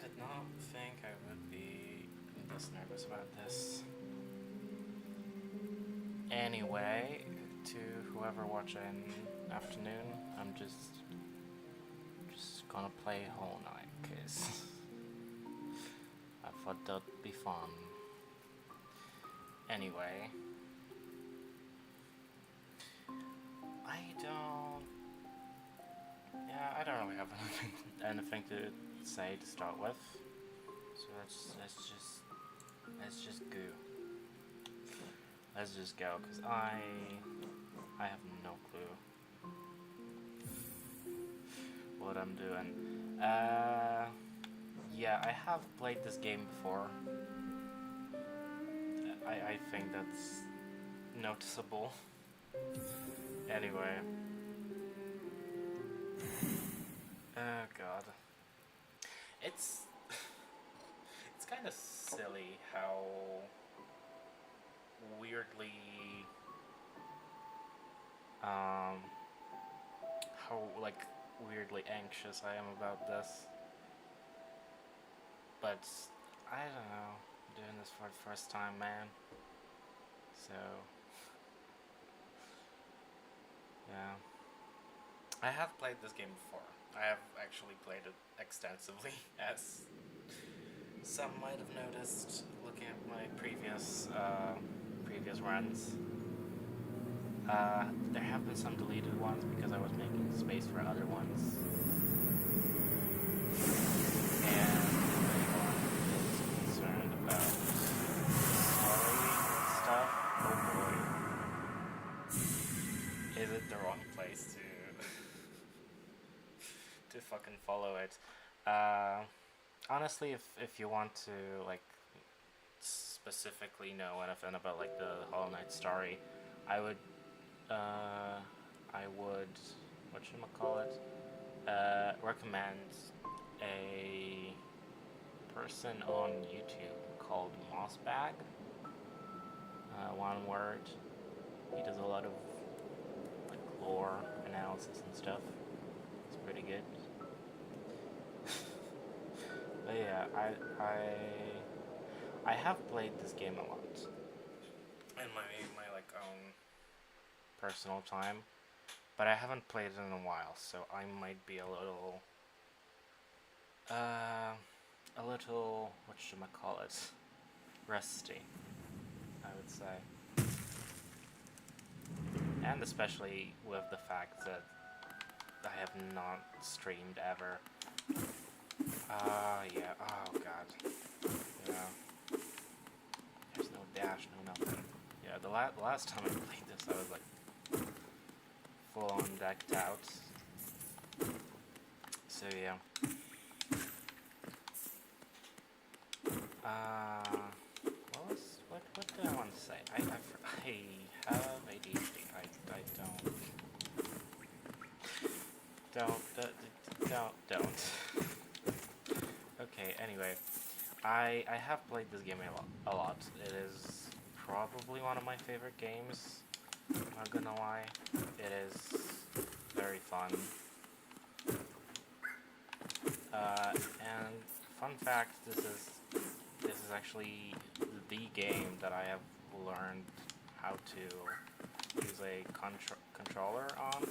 did not think I would be this nervous about this. Anyway, to whoever watching afternoon, I'm just gonna play Hollow Knight, cause I thought that'd be fun. Anyway, I don't really have anything to say to start with. So let's just go. Let's just go, cause I have no clue what I'm doing. Yeah, I have played this game before. I think that's noticeable. Anyway. Oh god. It's it's kind of silly how weirdly how like weirdly anxious I am about this. But I don't know, I'm doing this for the first time, man. So yeah. I have played this game before. I have actually played it extensively, as some might have noticed looking at my previous runs. There have been some deleted ones because I was making space for other ones. And if anyone is concerned about story stuff, oh boy. Is it the wrong place to fucking follow it? Honestly, if you want to like specifically know anything about like the Hollow Knight story, I would whatchamacallit, recommend a person on YouTube called Mossbag. One word. He does a lot of like lore analysis and stuff. It's pretty good. But yeah, I have played this game a lot in my like own personal time, but I haven't played it in a while, so I might be a little whatchamacallit, rusty, I would say. And especially with the fact that I have not streamed ever. Yeah, oh god. Yeah. There's no dash, no nothing. Yeah, the last time I played this, I was like full on decked out. So yeah. What do I want to say? I have ADHD. I don't. Okay, anyway. I have played this game a lot. It is probably one of my favorite games. I'm not gonna lie. It is very fun. And fun fact, this is actually the game that I have learned how to use a controller on.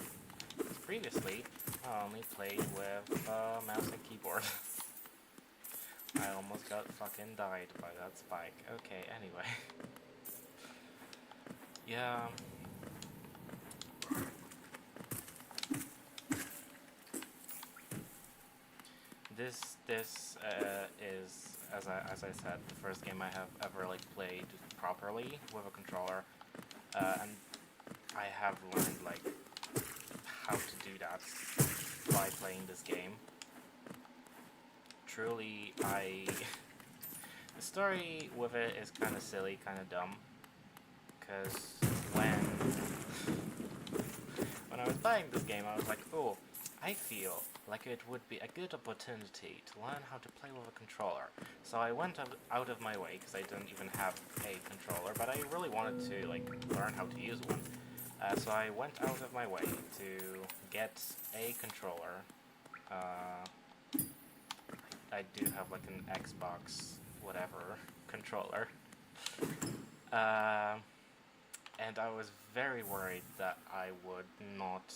Because previously, I only played with mouse and keyboard. I almost got fucking died by that spike. Okay, anyway. Yeah. This is, as I said, the first game I have ever like played properly with a controller, and I have learned like how to do that by playing this game. Truly, the story with it is kind of silly, kind of dumb, because when I was buying this game, I was like, oh, I feel like it would be a good opportunity to learn how to play with a controller. So I went out of my way, because I didn't even have a controller, but I really wanted to like learn how to use one. So I went out of my way to get a controller. I I do have like an Xbox whatever controller. Uh, and I was very worried that I would not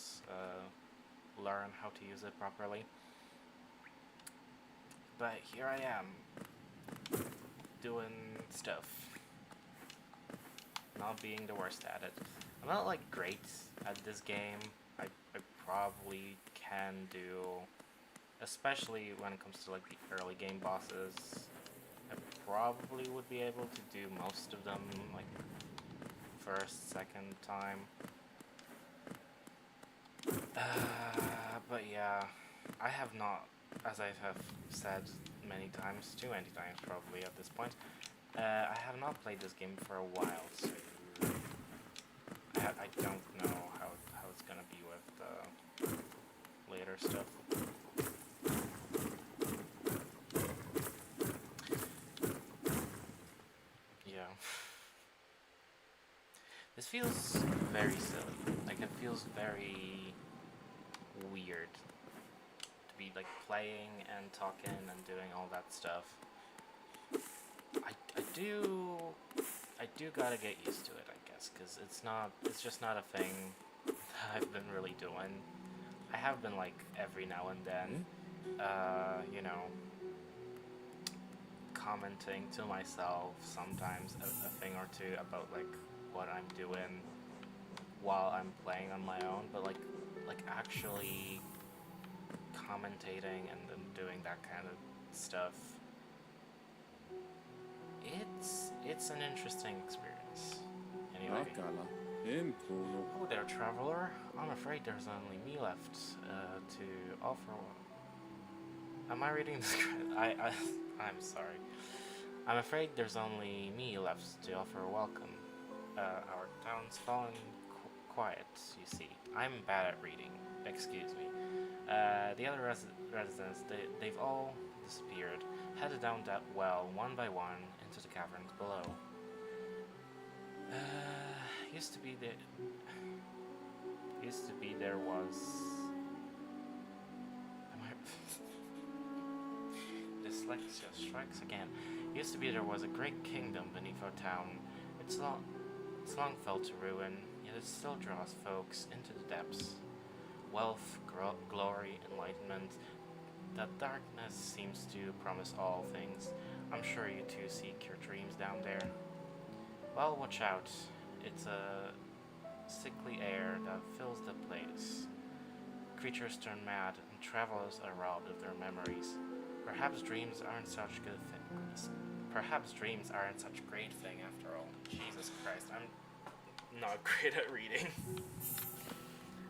learn how to use it properly. But here I am, doing stuff, not being the worst at it. I'm not like great at this game. I probably can do, especially when it comes to like the early game bosses, I probably would be able to do most of them like first, second time. But yeah, I have not, as I have said many times, too many times probably at this point, I have not played this game for a while, so I don't know how it's gonna be with later stuff. Yeah. This feels very silly. Like, it feels very weird to be like playing and talking and doing all that stuff. I do gotta get used to it, I guess, because it's just not a thing that I've been really doing. I have been like every now and then, you know, commenting to myself sometimes a thing or two about like what I'm doing while I'm playing on my own, but like actually commentating and then doing that kind of stuff, it's an interesting experience. Anyway. Oh there, traveler. I'm afraid there's only me left to offer. Am I reading this? I'm sorry. I'm afraid there's only me left to offer a welcome. Our town's fallen quiet, you see. I'm bad at reading. Excuse me. The other residents, they've all disappeared, headed down that well one by one into the caverns below. Used to be there was. Dyslexia strikes again. Used to be there was a great kingdom beneath our town. It's long fell to ruin, yet it still draws folks into the depths. Wealth, glory, enlightenment. That darkness seems to promise all things. I'm sure you two seek your dreams down there. Well, watch out. It's a sickly air that fills the place. Creatures turn mad, and travelers are robbed of their memories. Perhaps dreams aren't such good things. Perhaps dreams aren't such a great thing after all. Jesus Christ, I'm not great at reading.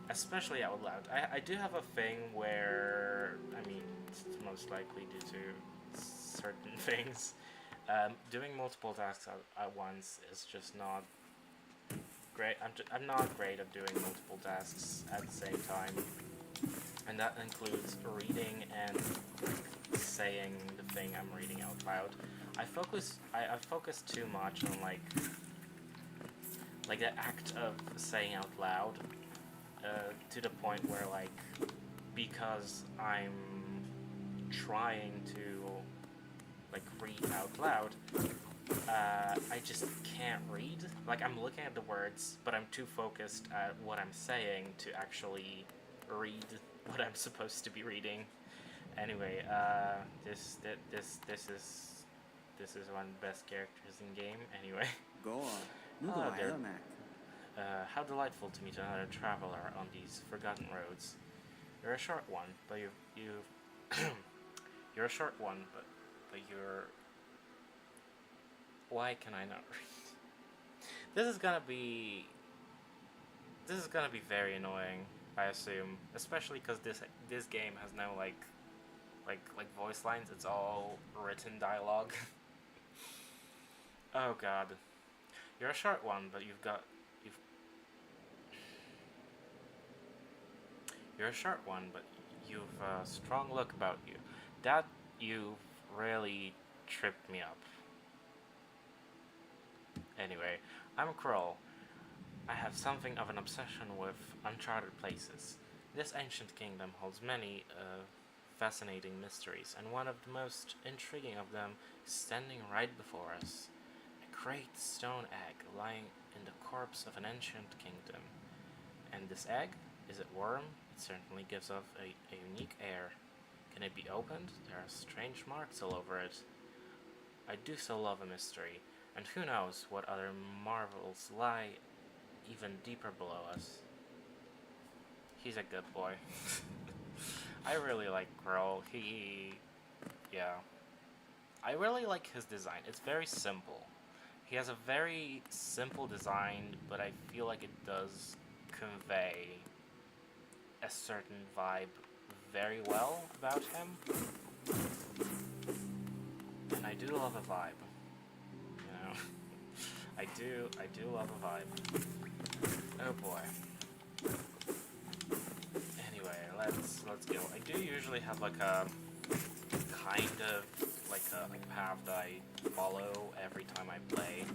Especially out loud. I do have a thing where, I mean, it's most likely due to certain things. Doing multiple tasks at once is just not great. I'm not great at doing multiple tasks at the same time. And that includes reading and saying the thing I'm reading out loud. I focus too much on like the act of saying out loud, to the point where like, because I'm trying to like read out loud, I just can't read. Like, I'm looking at the words, but I'm too focused at what I'm saying to actually read what I'm supposed to be reading. Anyway, this is one of the best characters in game. Anyway. Go on. How delightful to meet another traveler on these forgotten roads. You're a short one, but you're a short one, but you're. Why can I not read? This is gonna be very annoying, I assume, especially because this game has no like voice lines. It's all written dialogue. Oh God, you're a short one, but you're a short one, but you've a strong look about you. That you've really tripped me up. Anyway, I'm Kroll. I have something of an obsession with uncharted places. This ancient kingdom holds many fascinating mysteries, and one of the most intriguing of them is standing right before us. A great stone egg lying in the corpse of an ancient kingdom. And this egg, is it warm? It certainly gives off a unique air. Can it be opened? There are strange marks all over it. I do so love a mystery, and who knows what other marvels lie even deeper below us. He's a good boy. I really like Grohl. Yeah. I really like his design. It's very simple. He has a very simple design, but I feel like it does convey a certain vibe very well about him. And I do love a vibe. You know? I do love a vibe. Oh boy. Anyway, let's go. I do usually have like a kind of like a path that I follow every time I play.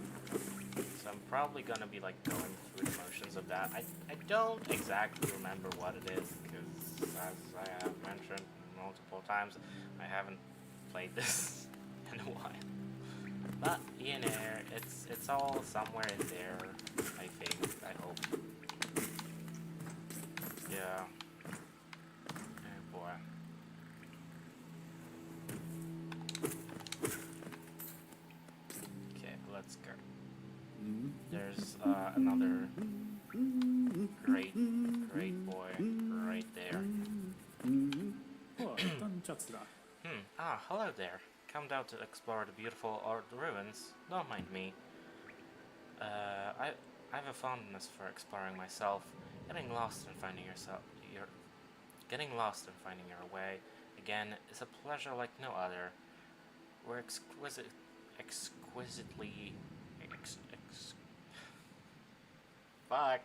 So I'm probably gonna be like going through the motions of that. I don't exactly remember what it is because, as I have mentioned multiple times, I haven't played this in a while. But you know, it's all somewhere in there. I think. I hope. Yeah. Oh boy. Okay, let's go. There's another great boy right there. Hello there. Come down to explore the beautiful old ruins. Don't mind me. I have a fondness for exploring myself, getting lost and finding your way again is a pleasure like no other. We're exquisitely fuck.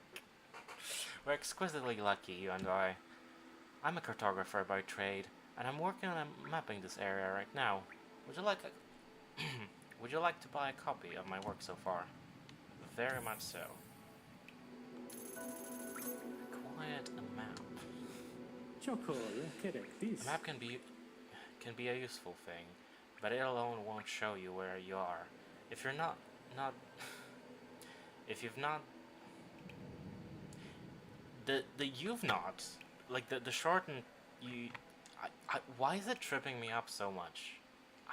We're exquisitely lucky, you and I. I'm a cartographer by trade, and I'm working on mapping this area right now. Would you like would you like to buy a copy of my work so far? Very much so. Acquired a map. A map can be a useful thing, but it alone won't show you where you are. If you're not if you've not you've not like the shortened you why is it tripping me up so much?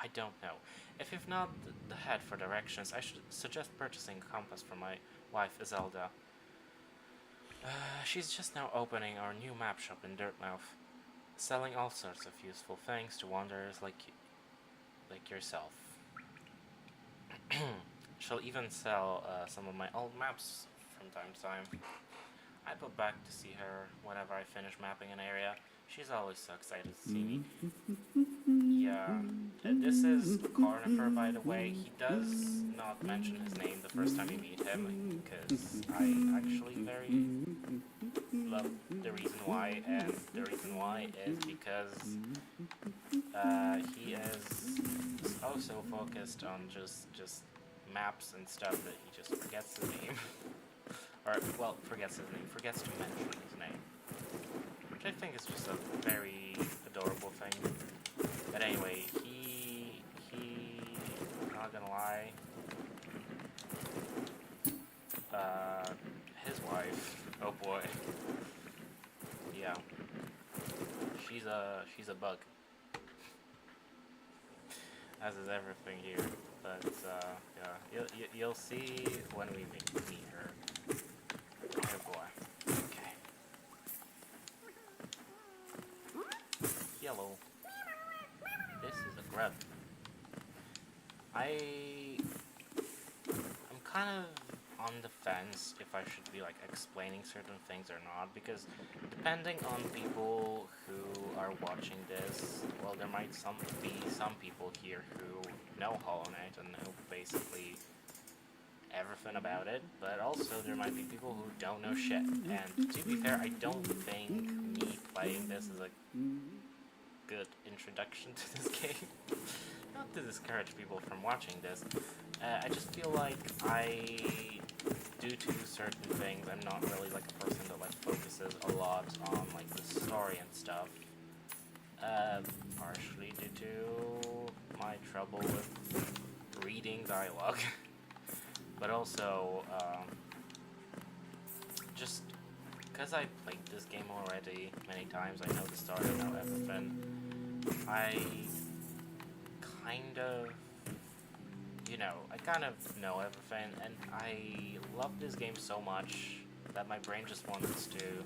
I don't know. If you've not the head for directions, I should suggest purchasing a compass from my wife Iselda. She's just now opening our new map shop in Dirtmouth, selling all sorts of useful things to wanderers like yourself. She'll even sell some of my old maps from time to time. I put back to see her whenever I finish mapping an area. She's always so excited to see me. Yeah, this is Cornifer, by the way. He does not mention his name the first time you meet him, because I actually very love the reason why, and the reason why is because he is so focused on just maps and stuff that he just forgets his name. Or, well, forgets to mention his name. Which I think is just a very adorable thing. But anyway, he not gonna lie, his wife, oh boy, yeah, she's a bug, as is everything here, but, yeah, you'll see when we meet her. Oh boy, okay. Yellow. This is a grub. I'm kind of on the fence if I should be like explaining certain things or not, because depending on people who are watching this, well, there might be some people here who know Hollow Knight and know basically everything about it, but also there might be people who don't know shit. And to be fair, I don't think me playing this is a good introduction to this game. Not to discourage people from watching this. I just feel like due to certain things, I'm not really like a person that like focuses a lot on like the story and stuff. Partially due to my trouble with reading dialogue, but also just because I played this game already many times, I know the story, I know everything. I kind of, I kind of know everything, and I love this game so much that my brain just wants to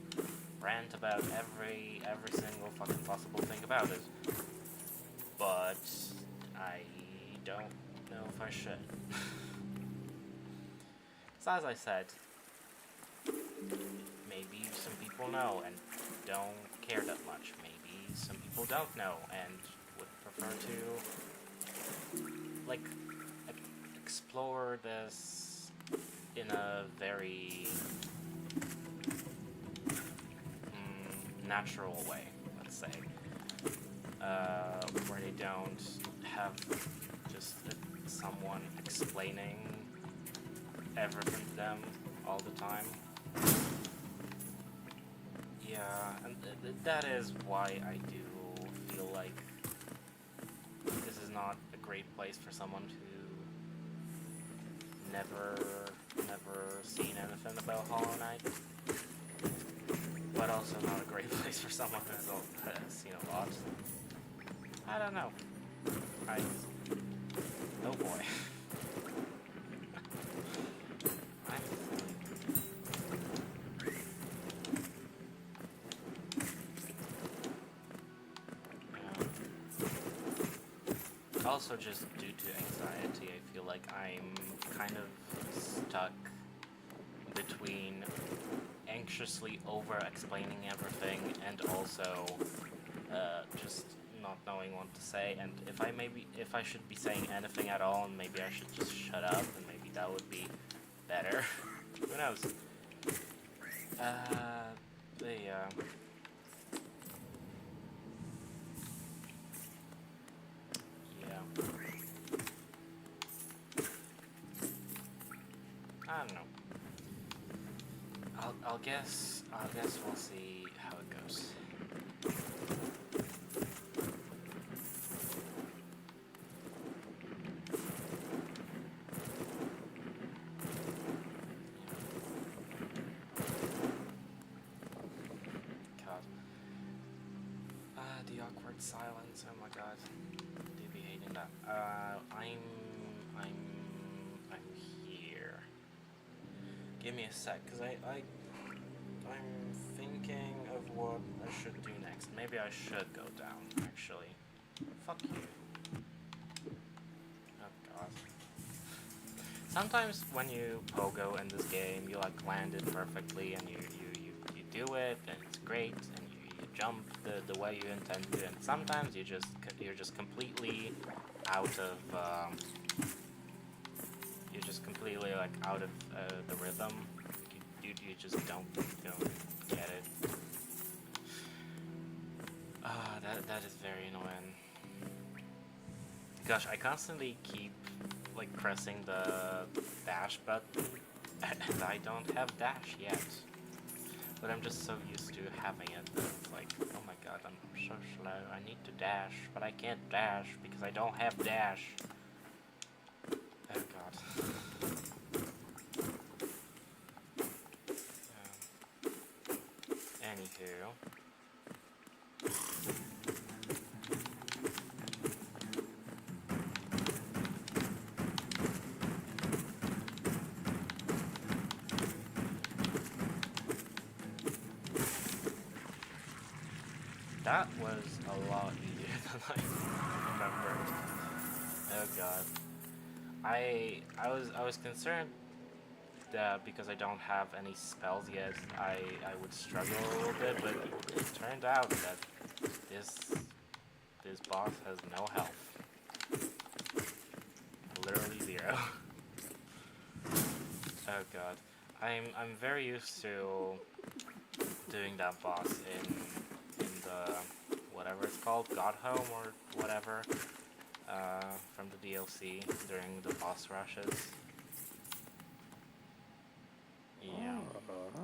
rant about every single fucking possible thing about it. But I don't know if I should. So as I said, maybe some people know and don't care that much. Maybe some people don't know and would prefer to, like, explore this in a very natural way, let's say, where they don't have just someone explaining everything to them all the time. Yeah, and that is why I do feel like this is not a great place for someone who never seen anything about Hollow Knight, but also not a great place for someone who has seen a lot. I don't know. Oh boy. Also, just due to anxiety, I feel like I'm kind of stuck between anxiously over-explaining everything and also just not knowing what to say. And if I should be saying anything at all, maybe I should just shut up, and maybe that would be better. Who knows? Yeah. I don't know. I'll guess we'll see how it goes. God. The awkward silence. Oh my god. Do be hating that. I'm here. Give me a sec, cause I'm thinking of what I should do next. Maybe I should go down, actually. Fuck you. Oh god. Sometimes when you pogo in this game, you like land it perfectly and you do it and it's great and you jump the way you intend to, and sometimes you're just completely out of you're just completely like out of the rhythm. You just don't get it. That is very annoying. Gosh, I constantly keep like pressing the dash button, and I don't have dash yet. But I'm just so used to having it that it's like, oh my god, I'm so slow. I need to dash, but I can't dash because I don't have dash. Oh god. Anywho. That was a lot easier than I remembered. Oh god. I was concerned that because I don't have any spells yet, I would struggle a little bit, but it turned out that this boss has no health. Literally zero. Oh god. I'm very used to doing that boss in the whatever it's called, God Home or whatever, from the DLC during the boss rushes. Yeah.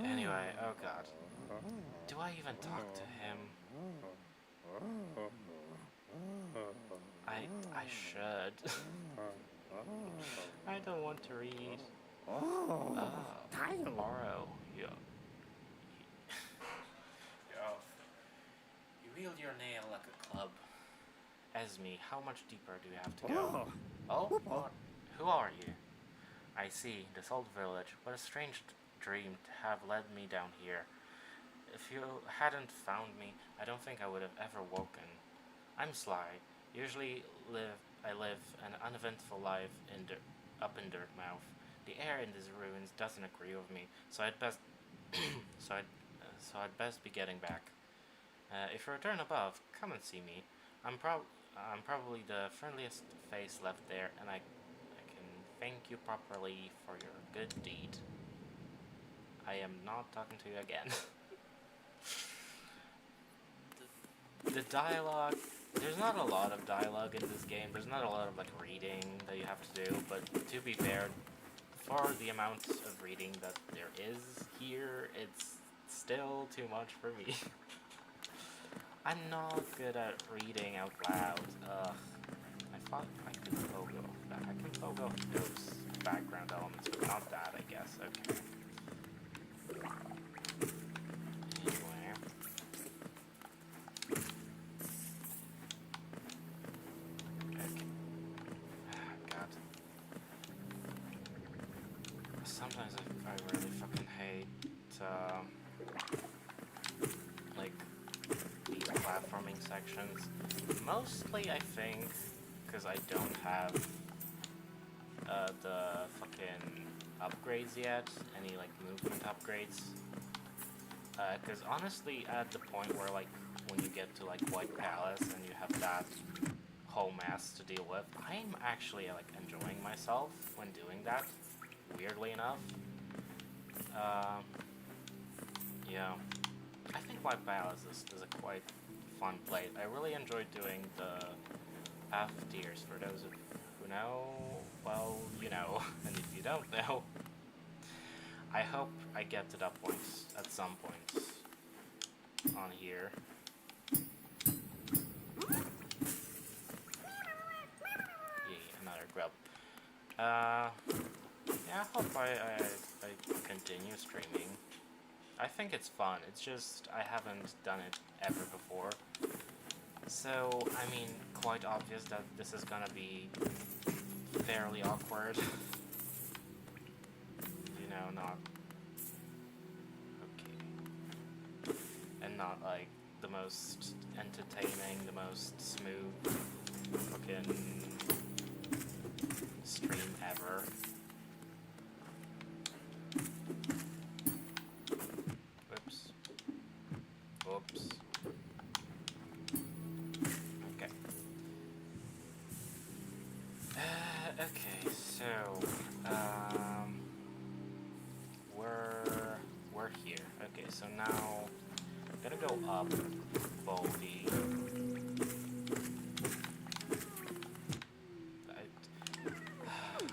Anyway, oh god. Do I even talk to him? should. I don't want to read. Oh, Oro, you wield your nail like a club. Esme, how much deeper do you have to go? Oh, what? Who are you? I see, this old village. What a strange dream to have led me down here. If you hadn't found me, I don't think I would have ever woken. I'm Sly. Usually I live an uneventful life up in Dirtmouth. The air in these ruins doesn't agree with me, so I'd best so I'd best be getting back. If you return above, come and see me. I'm probably the friendliest face left there, and I can thank you properly for your good deed. I am not talking to you again. The dialogue, there's not a lot of dialogue in this game. There's not a lot of like reading that you have to do, but to be fair, for the amount of reading that there is here, it's still too much for me. I'm not good at reading out loud. I thought I could pogo that. I can pogo those background elements, but not that, I guess. Okay. Anyway. Okay. God. Sometimes I really fucking hate, like, these platforming sections. Mostly, I think, because I don't have the fucking upgrades yet, any like movement upgrades. Because honestly, at the point where like when you get to like White Palace and you have that whole mess to deal with, I'm actually like enjoying myself when doing that. Weirdly enough, yeah, I think White Palace is a quite fun place. I really enjoyed doing the Path of Tears. For those who know, well, you know, and if you don't know, I hope I get to that point at some point on here. Yeah, another grub. Yeah, I hope I continue streaming. I think it's fun. It's just I haven't done it ever before. So, I mean, quite obvious that this is gonna be fairly awkward. You know, not... Okay. And not, like, the most entertaining, the most smooth fucking stream ever. Whoops. Whoops. Okay. Okay, so, we're here. Okay, so now I'm gonna go up Baldy.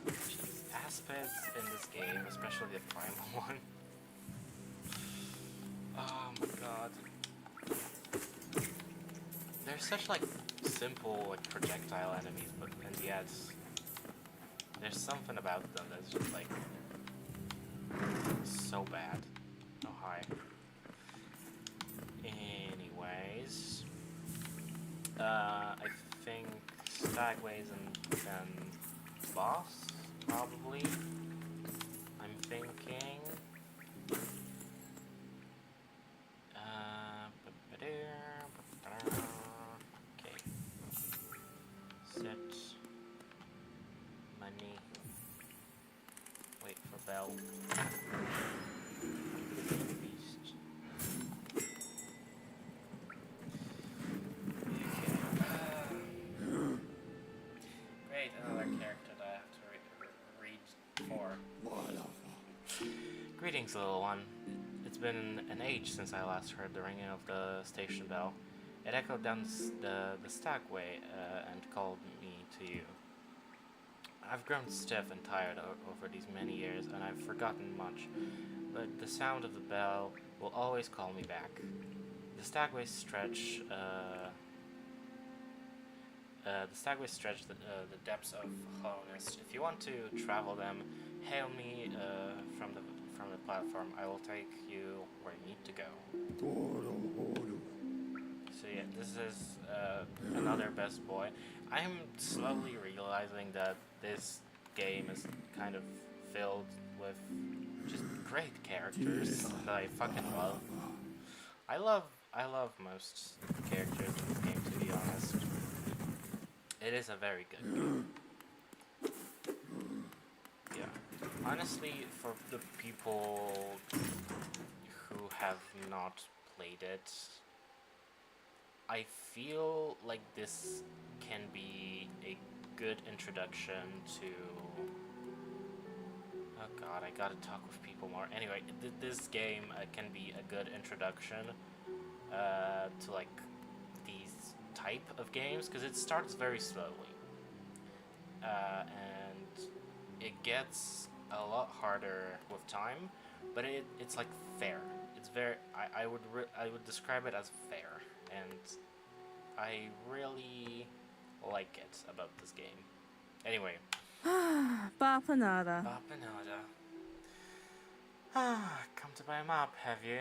Jeez, aspects in this game, especially the primal one. Oh my god. They're such like simple like projectile enemies, but and yet there's something about them that's just like so bad. Oh hi. Anyways, I think Stagways and boss probably. I'm thinking. Okay. Set money. Wait for bell. Beast. Great, another character that I have to read for. Greetings, little one. It's been an age since I last heard the ringing of the station bell. It echoed down the Stagway and called me to you. I've grown stiff and tired over these many years, and I've forgotten much, but the sound of the bell will always call me back. The Stagways stretch The stagways stretch the depths of hollowness. If you want to travel them, hail me from the platform. I will take you where you need to go. So yeah, this is another best boy. I'm slowly realizing that this game is kind of filled with just great characters that I fucking love. I love most characters in this game, to be honest. It is a very good game. Yeah. Honestly, for the people who have not played it, I feel like this can be a good introduction to... Oh god, I gotta talk with people more. Anyway, this game can be a good introduction to like these type of games, because it starts very slowly. And it gets a lot harder with time, but it's like fair. It's very... I would describe it as fair, and I really like it about this game. Anyway. Bapanada. Bapanada. Ah, come to buy a mop, have you?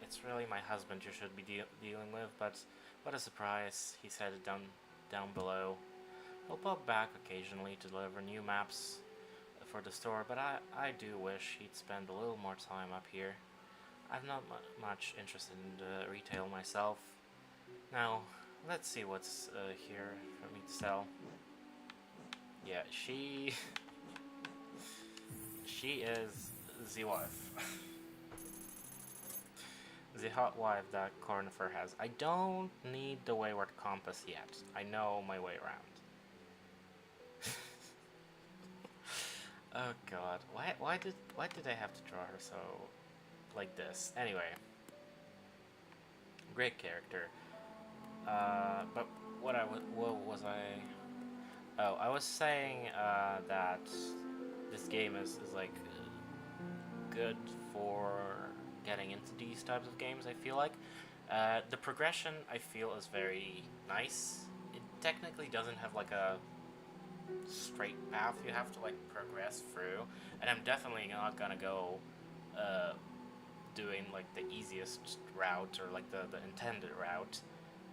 It's really my husband you should be dealing with, but what a surprise. He's headed down below. He'll pop back occasionally to deliver new maps for the store, but I do wish he'd spend a little more time up here. I'm not much interested in the retail myself. Now, let's see what's here for me to sell. Yeah, she is the wife. The hot wife that Cornifer has. I don't need the wayward compass yet. I know my way around. Oh god, why did I have to draw her so like this? Anyway, great character. But what was I? Oh, I was saying that this game is like good for getting into these types of games. I feel like the progression I feel is very nice. It technically doesn't have like a straight path you have to like progress through, and I'm definitely not gonna go doing like the easiest route or like the intended route,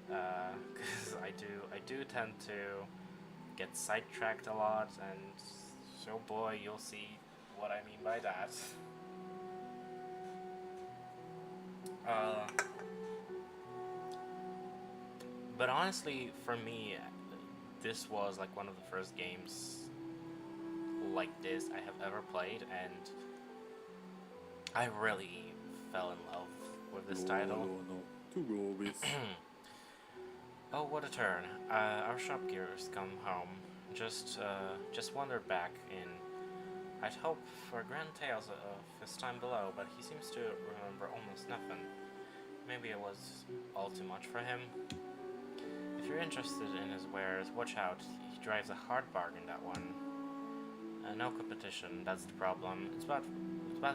because I do tend to get sidetracked a lot, and so boy, you'll see what I mean by that. But honestly, for me, this was like one of the first games like this I have ever played, and I really fell in love with this title. Oh, what a turn. Our shopkeeper's come home. Just wandered back in. I'd hoped for grand tales of his time below, but he seems to remember almost nothing. Maybe it was all too much for him. If you're interested in his wares, watch out. He drives a hard bargain, that one. No competition, that's the problem. It's bad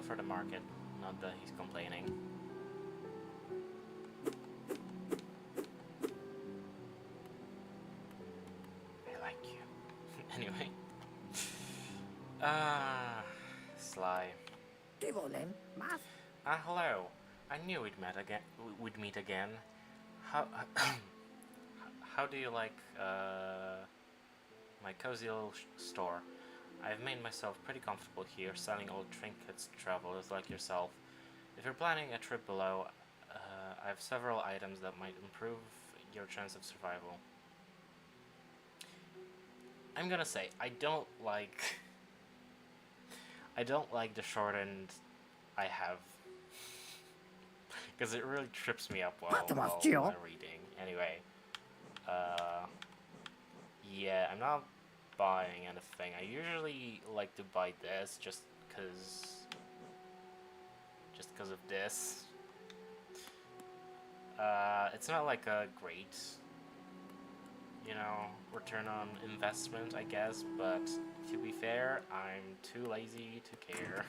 for the market, not that he's complaining. I like you. Anyway. Sly. Hello. I knew we'd meet again. How do you like my cozy little store? I've made myself pretty comfortable here, selling old trinkets to travelers like yourself. If you're planning a trip below, I have several items that might improve your chance of survival. I'm gonna say, I don't like the shortened I have, because it really trips me up while reading. Anyway, yeah, I'm not buying anything. I usually like to buy this just cause of this. It's not like a great, return on investment, I guess, but to be fair, I'm too lazy to care.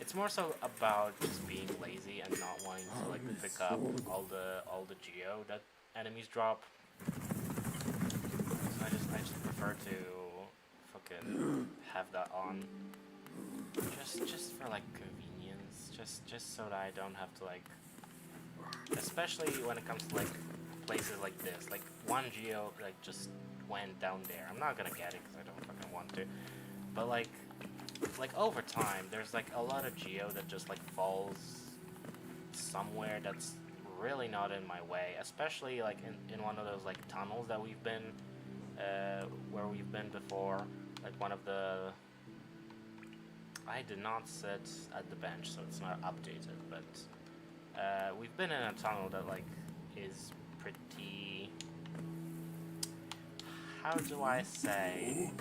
It's more so about just being lazy and not wanting to like pick up all the geo that enemies drop. I just prefer to fucking have that on. Just for like convenience. Just so that I don't have to like, especially when it comes to like places like this. Like one geo like just went down there. I'm not gonna get it because I don't fucking want to. But like over time, there's like a lot of geo that just like falls somewhere that's really not in my way, especially like in one of those like tunnels that we've been where we've been before, like one of the, I did not sit at the bench so it's not updated, but we've been in a tunnel that like is pretty, how do I say,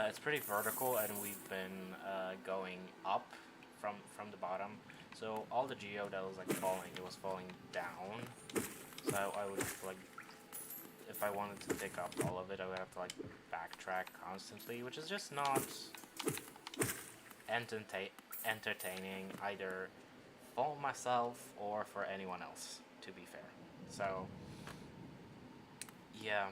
it's pretty vertical, and we've been going up from the bottom. So all the geo that was like falling, it was falling down. So I would have to, like, if I wanted to pick up all of it, I would have to like backtrack constantly, which is just not entertaining either for myself or for anyone else, to be fair. So yeah.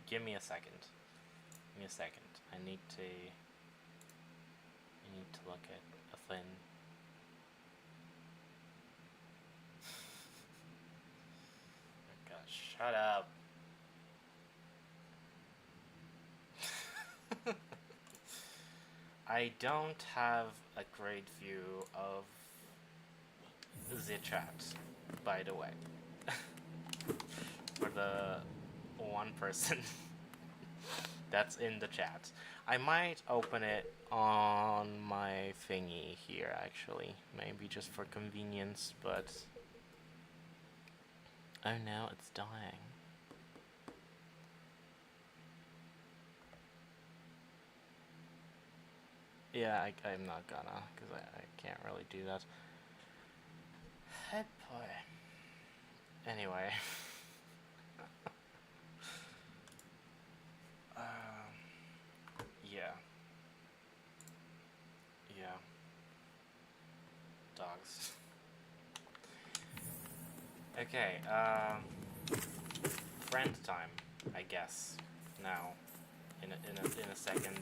Give me a second. Give me a second. I need to look at a thing. Oh gosh, shut up. I don't have a great view of the chat, by the way. For the one person that's in the chat. I might open it on my thingy here, actually. Maybe just for convenience, but... oh no, it's dying. Yeah, I'm not gonna, because I can't really do that. Head boy. Anyway. Yeah. Yeah. Dogs. Okay, friend time, I guess. Now, in a second.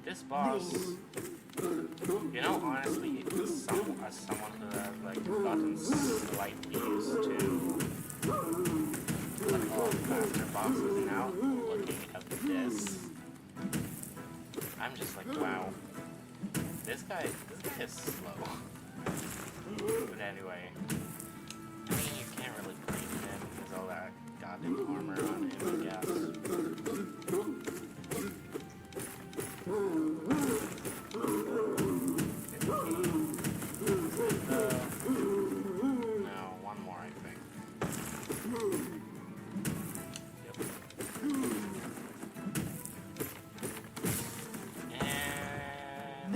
This boss, you know, honestly, as someone who has like gotten slightly used to like all faster bosses now, looking at this, I'm just like, wow, this guy is slow. But anyway, I mean, you can't really blame him because all that goddamn armor on him, I guess. No, one more, I think. Yep. And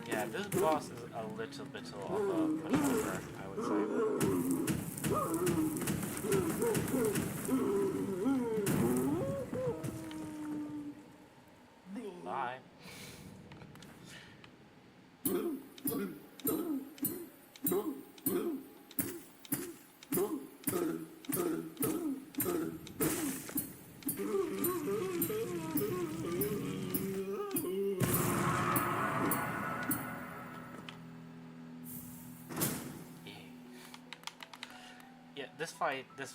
yeah, this boss is a little bit of a pushover, I would say. Bye. Yeah, this fight is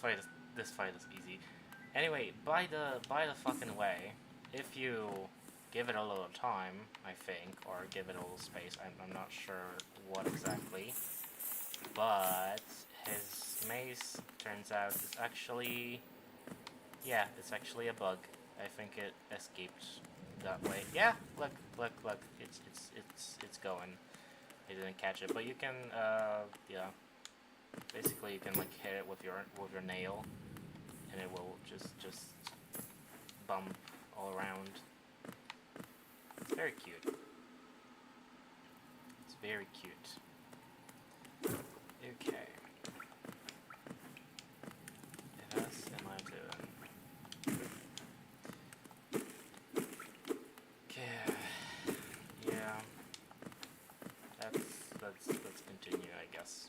easy. Anyway, by the fucking way, if you give it a little time, I think, or give it a little space, I'm not sure what exactly, but his mace turns out is actually, Yeah, it's actually a bug. I think it escaped that way. Yeah, look, look, look. It's going. I didn't catch it, but you can, yeah. Basically, you can like hit it with your nail, and it will just bump all around. It's very cute. It's very cute. Okay. What else am I doing? Okay. Yeah. Let's continue, I guess.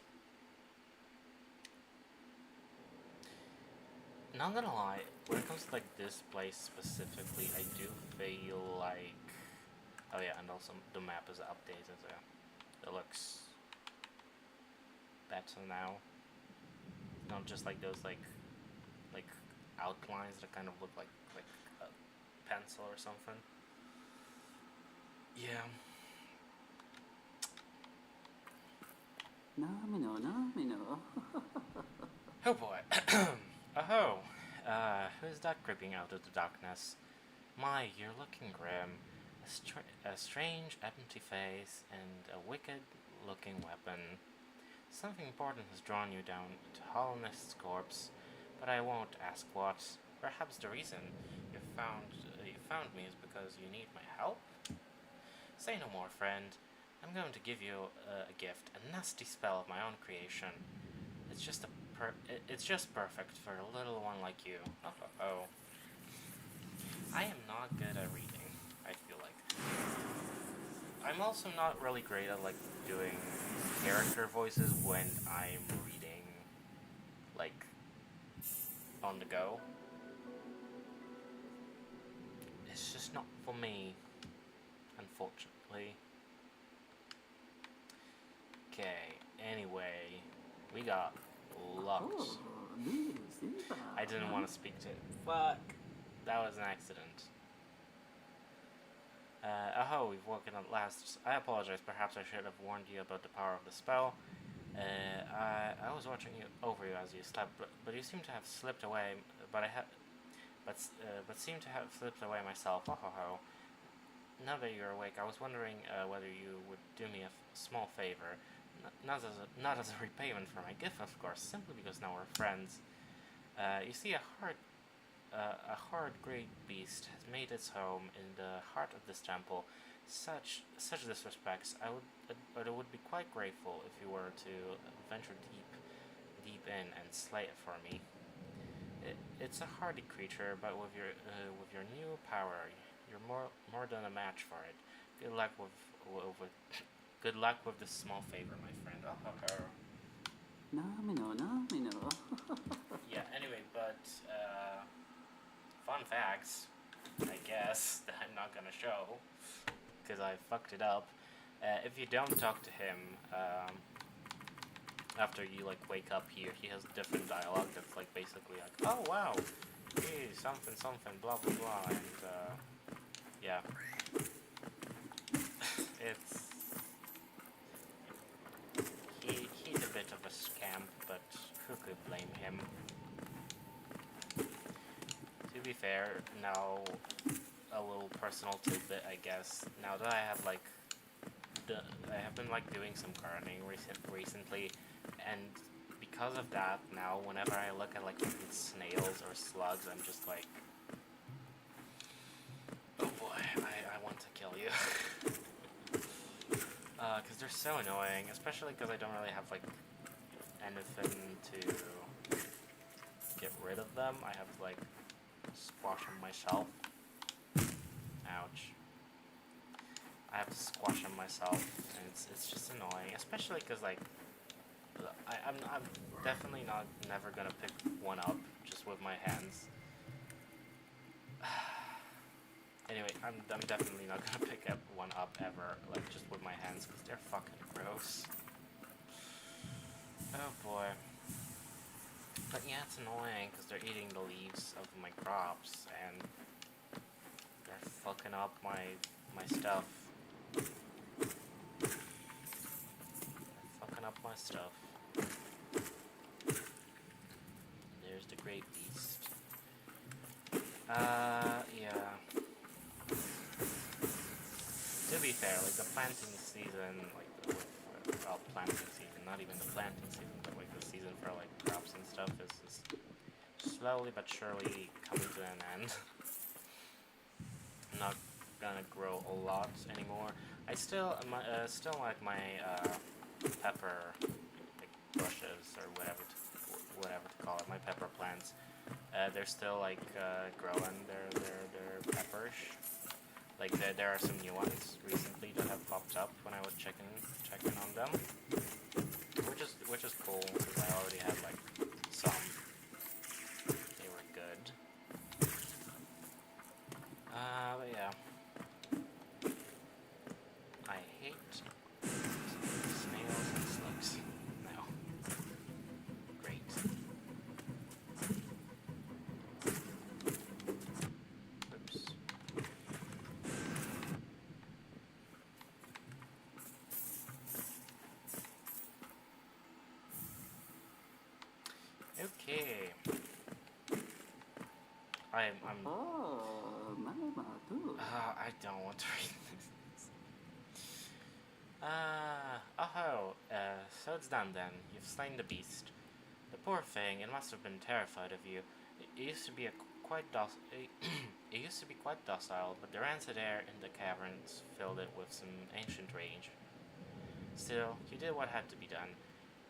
Not gonna lie, when it comes to like this place specifically, I do feel like, oh yeah, and also the map is updated. It looks better now. Not just like those like outlines that kind of look like a pencil or something. Yeah. Namino. Oh boy. Oh. Who's that creeping out of the darkness? My, you're looking grim. A strange, empty face and a wicked-looking weapon. Something important has drawn you down to Holnest's corpse, but I won't ask what. Perhaps the reason you found me is because you need my help? Say no more, friend. I'm going to give you a gift, a nasty spell of my own creation. It's just perfect for a little one like you. Oh. I am not good at reading, I feel like. I'm also not really great at like doing character voices when I'm reading like on the go. It's just not for me, unfortunately. Okay, anyway, we got locked. Oh, I didn't want to speak to it. Fuck. That was an accident. Oh, we've woken at last. I apologize. Perhaps I should have warned you about the power of the spell. I was watching over you as you slept, but you seem to have slipped away. But seem to have slipped away myself. Oh. Now that you're awake, I was wondering whether you would do me a small favor. Not as a repayment for my gift, of course, simply because now we're friends. You see, a hard great beast has made its home in the heart of this temple. Such disrespects, I would be quite grateful if you were to venture deep in and slay it for me. It's a hardy creature, but with your new power, you're more than a match for it. Good luck with good luck with this small favor, my friend. Namino. Yeah. Anyway, but fun facts, I guess, that I'm not gonna show because I fucked it up. If you don't talk to him after you like wake up here, he has different dialogue that's like basically like, oh wow, hey, something, blah blah blah, and yeah, it's he's a bit of a scamp, but who could blame him? To be fair, now a little personal tidbit, I guess. Now that I have like I have been like doing some gardening recently, and because of that, now whenever I look at like snails or slugs, I'm just like, oh boy, I want to kill you. Because they're so annoying, especially because I don't really have like anything to get rid of them. I have to like squash them myself. Ouch. I have to squash them myself, and it's just annoying, especially because like I'm definitely never gonna pick one up just with my hands. Anyway, I'm definitely not gonna pick up one up ever, like just with my hands, because they're fucking gross. Oh boy. But yeah, it's annoying because they're eating the leaves of my crops and they're fucking up my stuff. They're fucking up my stuff. There's the great beast. Yeah. To be fair, like the planting season, like well, planting season, not even the planting season, but like the season for like crops and stuff is slowly but surely coming to an end. I'm not gonna grow a lot anymore. I still like my pepper like bushes or whatever to call it. My pepper plants. They're still like growing. They're pepperish. Like there are some new ones recently that have popped up when I was checking on them, which is cool because I already had like some. They were good. But yeah, I hate snails and slugs. No, great. Oops. Okay. I'm. Oh, Mama too. I don't want to read this. Oh, so it's done then. You've slain the beast. The poor thing, it must have been terrified of you. It used to be it used to be quite docile, but the rancid air in the caverns filled it with some ancient rage. Still, you did what had to be done.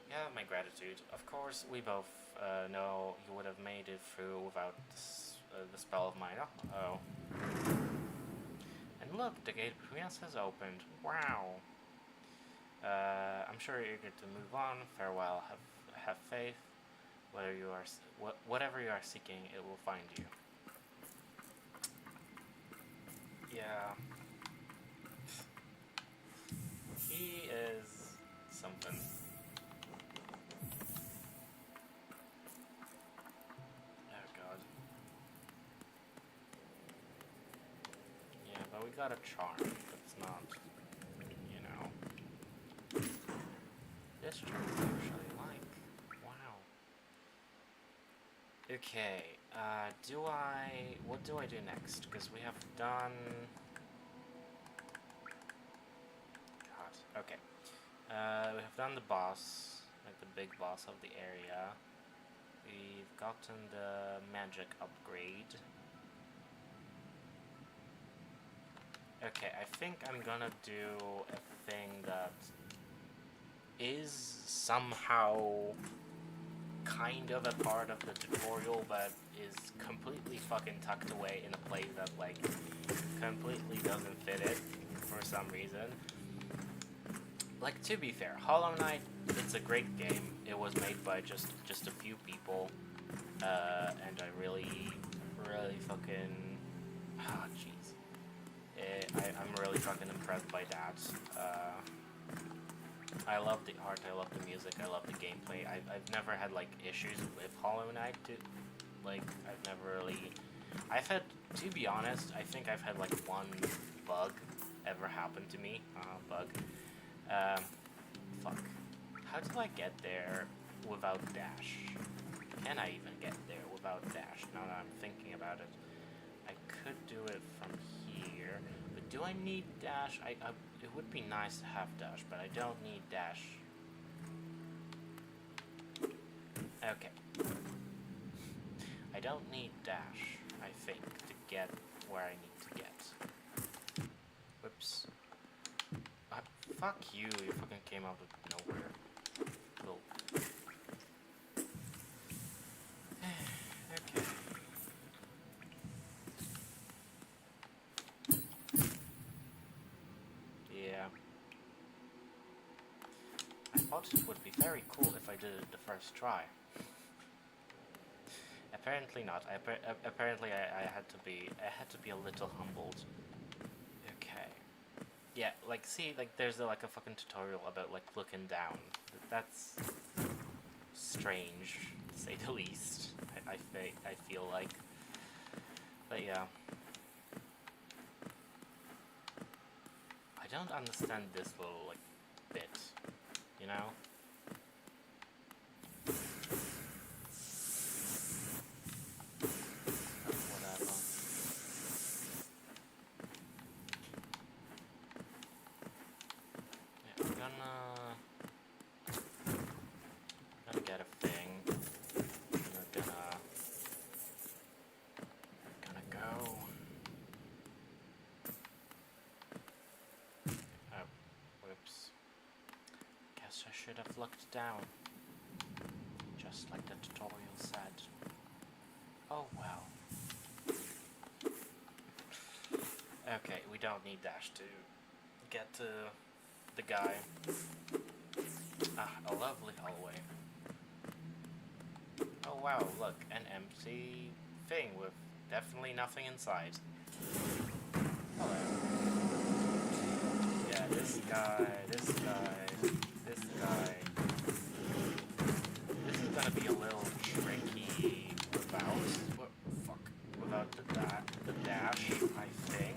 You have my gratitude. Of course, we both know you would have made it through without the spell of mine. Oh. And look, the gate between us has opened. Wow. I'm sure you're eager to move on. Farewell. Have faith. Whatever you are seeking, it will find you. Yeah. He is something. Oh god. Yeah, but we got a charm. That's not, you know. This charm I actually like. Wow. Okay, what do I do next? Because we have done... God, okay. We have done the boss, like the big boss of the area. We've gotten the magic upgrade. Okay, I think I'm gonna do a thing that is somehow kind of a part of the tutorial, but is completely fucking tucked away in a place that, like, completely doesn't fit it for some reason. Like, to be fair, Hollow Knight, it's a great game. It was made by just a few people, and I really fucking... Ah, jeez. I'm really fucking impressed by that. I love the art, I love the music, I love the gameplay. I've never had, like, issues with Hollow Knight, like, I've never really... to be honest, I think I've had, like, one bug ever happen to me. Bug. Fuck. How do I get there without dash? Can I even get there without dash, now that I'm thinking about it? I could do it from here, but do I need dash? It would be nice to have dash, but I don't need dash. Okay. I don't need dash, I think, to get where I need to get. Whoops. Fuck you fucking came out of nowhere. Little... Okay. Yeah. I thought it would be very cool if I did it the first try. Apparently not. Apparently I had to be a little humbled. Okay. Yeah, like, see, like, there's like a fucking tutorial about, like, looking down. That's strange, to say the least. I feel like. But yeah. I don't understand this little, like, bit, you know? Whatever. Perhaps I should have looked down. Just like the tutorial said. Oh well. Okay, we don't need dash to get to the guy. Ah, a lovely hallway. Oh wow, look, an empty thing with definitely nothing inside. Hello. Yeah, this guy, this guy, this guy. This is gonna be a little tricky without the dash, I think.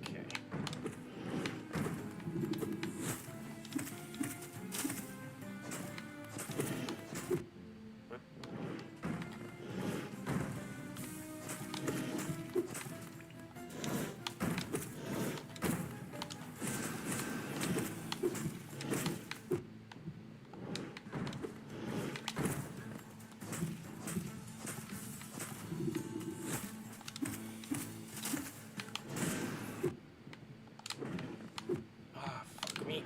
Okay. Whoop. Ah, fuck me.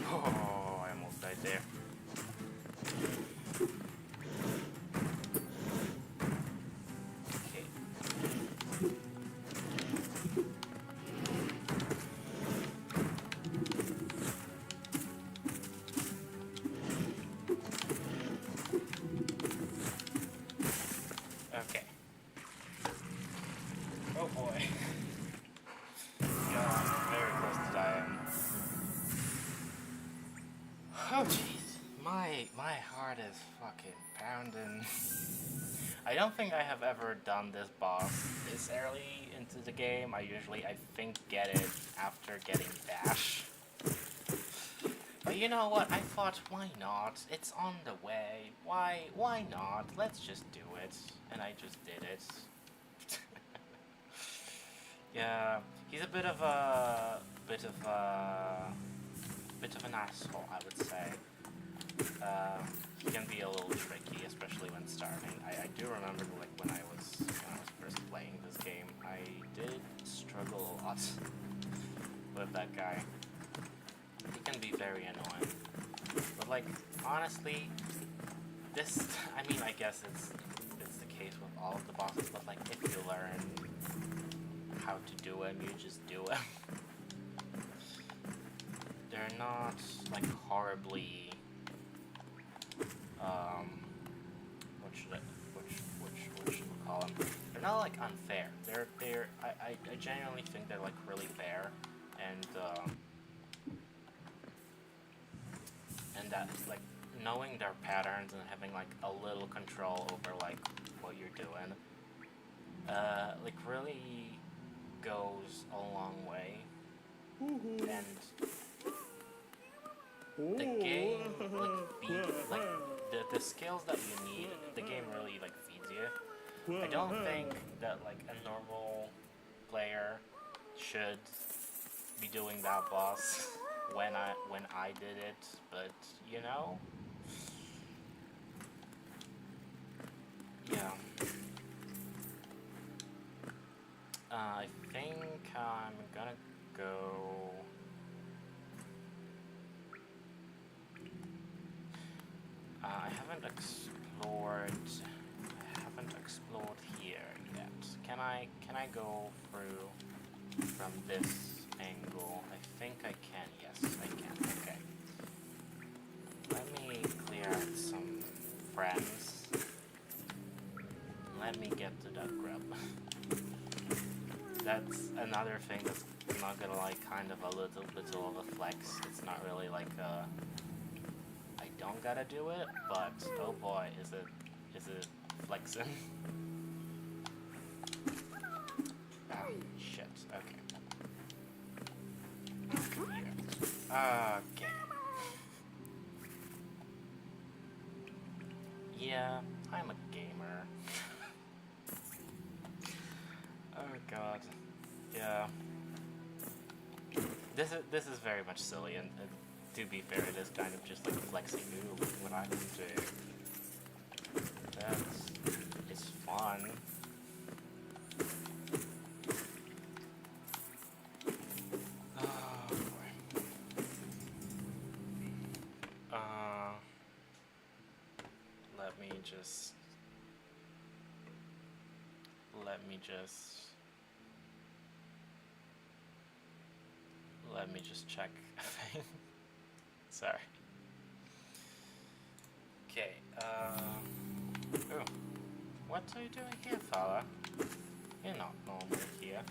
Oh, I almost died there. Okay. Okay. Oh boy. God, I'm very close to dying. Oh jeez. My heart is fucking pounding. I don't think I have ever done this boss this early into the game. I usually, I think, get it after getting dash. But you know what? I thought, why not? It's on the way. Why not? Let's just do it. And I just did it. Yeah, he's a bit of an asshole, I would say. He can be a little tricky, especially when starting. I do remember, like, when I was first playing this game, I did struggle a lot with that guy. He can be very annoying. But, like, honestly, this, I mean, I guess it's the case with all of the bosses, but, like, if you learn how to do them, you just do them. They're not, like, horribly, what should we call them? They're not, like, unfair. I genuinely think they're, like, really fair, and that, like, knowing their patterns and having, like, a little control over, like, what you're doing, like, really goes a long way. And the game, the skills that you need, the game really, like, feeds you. I don't think that, like, a normal player should be doing that boss when I did it, but, you know? Yeah. I think I'm gonna go... I haven't explored here yet. Can I go through from this angle? I think I can. Yes, I can. Okay. Let me clear out some friends. Let me get to that grub. That's another thing that's, I'm not gonna lie, kind of a little of a flex. It's not really like a... I don't gotta do it, but oh boy, is it flexing. Oh, shit, okay. Here. Okay. Yeah, I'm a gamer. Oh god. Yeah. This is very much silly, and to be fair, it is kind of just like flexing. Ooh, look what I can do. It's fun. Oh boy. Let me just. Let me just check a thing. Sorry. Okay, ooh. What are you doing here, fella? You're not normally here.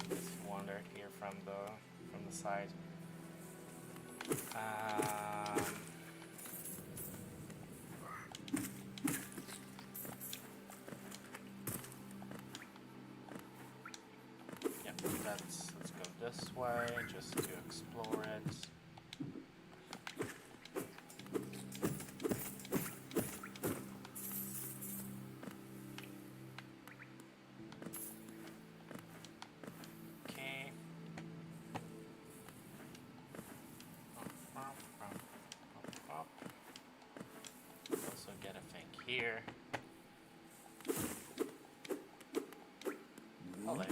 Just wander here from the side. Yep, let's go this way just to explore it. Okay. Also get a thing here. Hello.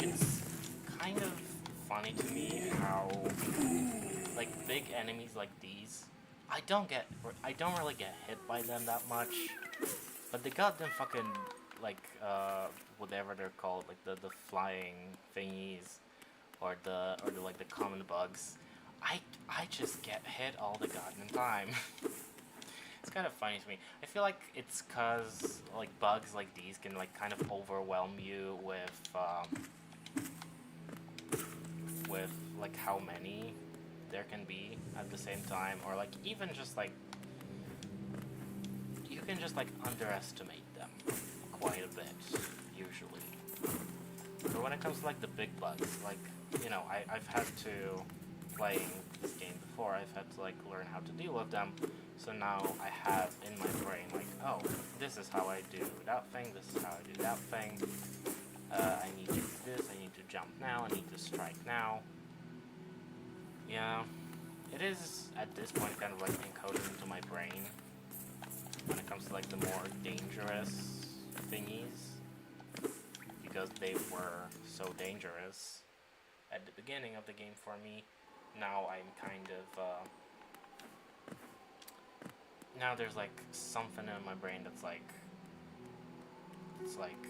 It's kind of funny to me how, like, big enemies like these, I don't really get hit by them that much, but they got them fucking, like, whatever they're called, like the flying thingies, or the like the common bugs. I just get hit all the goddamn time. It's kind of funny to me. I feel like it's cause like bugs like these can like kind of overwhelm you with like how many there can be at the same time, or like even just like you can just like underestimate them quite a bit usually. But when it comes to like the big bugs, like, you know, I've had to, playing this game before, I've had to like learn how to deal with them. So now I have in my brain like, oh, this is how I do that thing, this is how I do that thing. I need to do this, I need to jump now, I need to strike now. Yeah, it is at this point kind of like encoded into my brain when it comes to like the more dangerous thingies, because they were so dangerous at the beginning of the game for me. Now I'm kind of, now there's like something in my brain that's like, it's like,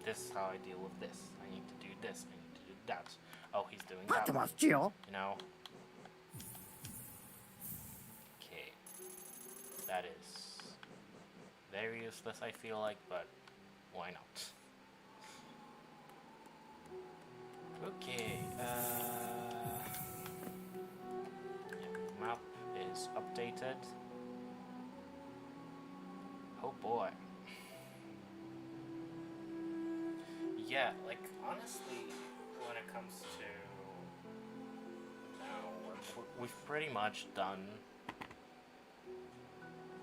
this is how I deal with this. I need to do this, I need to do that. Oh, he's doing that one, you know? Okay. That is very useless, I feel like, but why not? Okay, map is updated. Oh boy. Yeah, like, honestly, when it comes to now, we've pretty much done,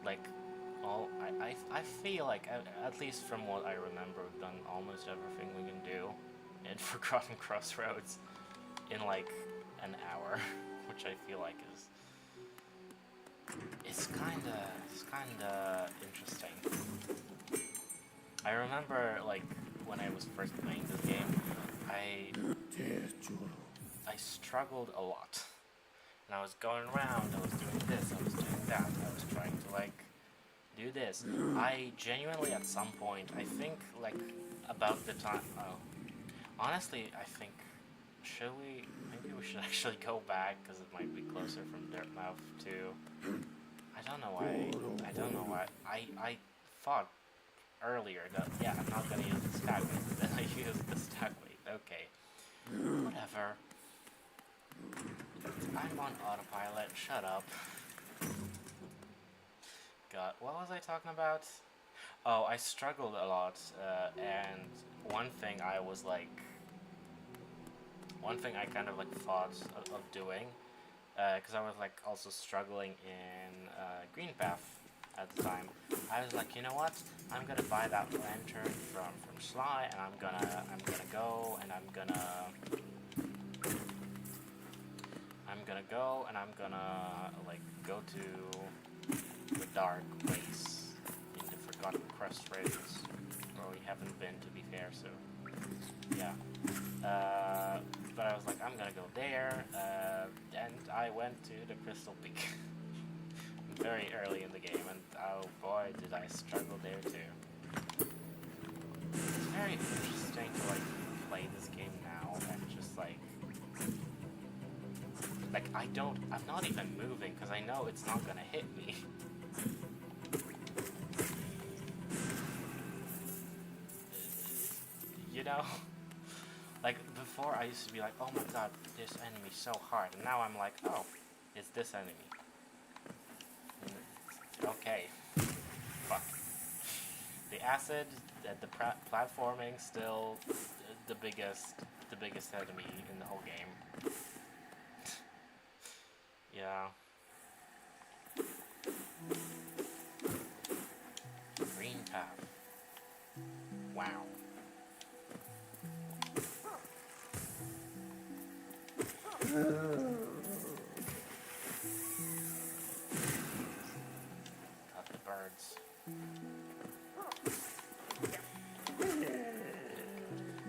like, all, I feel like, at least from what I remember, we've done almost everything we can do in Forgotten Crossroads in like an hour, which I feel like is it's kinda interesting. I remember like when I was first playing this game, I struggled a lot. And I was going around, I was doing this, I was doing that, I was trying to like do this. I genuinely at some point, I think like about the time, honestly, I think, maybe we should actually go back, because it might be closer from Dirtmouth to, I don't know why, I thought earlier that, yeah, I'm not gonna use the stack weight, but then I used the stack weight, okay, whatever, I'm on autopilot, shut up. God, what was I talking about? Oh, I struggled a lot, and one thing I kind of like thought of doing, because I was like also struggling in Green Path, at the time. I was like, you know what? I'm gonna buy that lantern from Sly, and I'm gonna go, and I'm gonna like go to the dark place in the Forgotten Crossroads, where we haven't been, to be fair. So yeah. But I was like, I'm gonna go there, and I went to the Crystal Peak very early in the game, and oh boy, did I struggle there too. It's very interesting to like play this game now and just like I'm not even moving because I know it's not gonna hit me. You know? Like, before I used to be like, oh my god, this enemy's so hard, and now I'm like, oh, it's this enemy. Okay. Fuck. The acid, the platforming, still the biggest enemy in the whole game. Yeah. Green path. Wow. Got the birds. I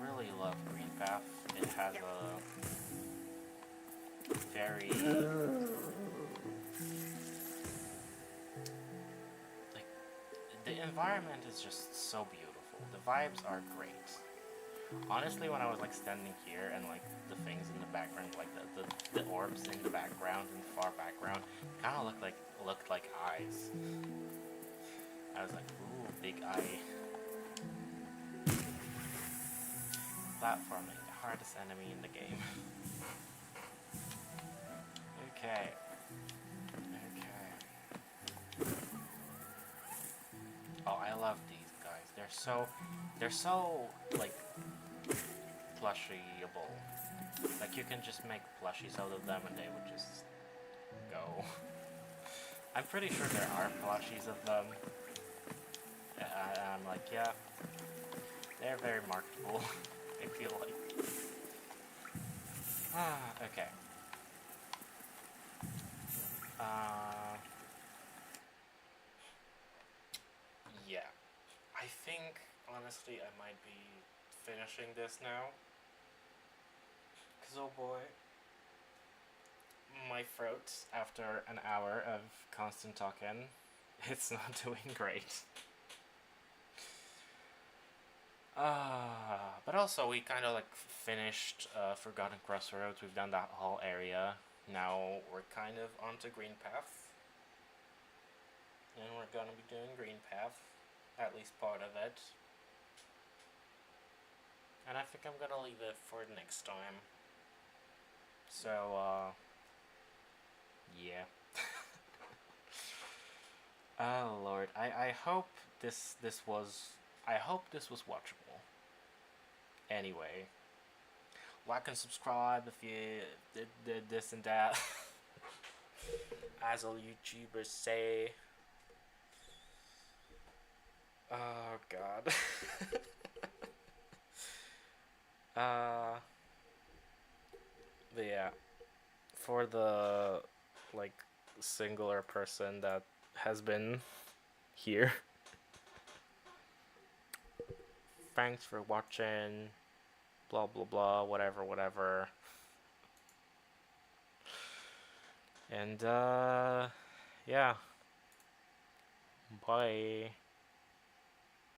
really love Green Path. It has a very like the environment is just so beautiful. The vibes are great. Honestly, when I was like standing here and like the things in the background, like the orbs in the background, in the far background, kind of looked like eyes. I was like, ooh, big eye. Platforming, the hardest enemy in the game. Okay. Oh, I love these guys. They're so like plushyable. Like you can just make plushies out of them and they would just go. I'm pretty sure there are plushies of them. I'm like, yeah, they're very marketable. I feel like. Okay. Yeah. I think, honestly, I might be finishing this now. Because, oh boy, my throat, after an hour of constant talking, it's not doing great. But also, we kind of like finished Forgotten Crossroads. We've done that whole area. Now we're kind of onto Green Path. And we're gonna be doing Green Path. At least part of it. And I think I'm gonna leave it for next time. So, yeah. Oh lord, I hope this was was watchable. Anyway, like and subscribe if you did this and that. As all YouTubers say. Oh god. But yeah, for the like singular person that has been here, thanks for watching. Blah blah blah. Whatever whatever. And yeah. Bye.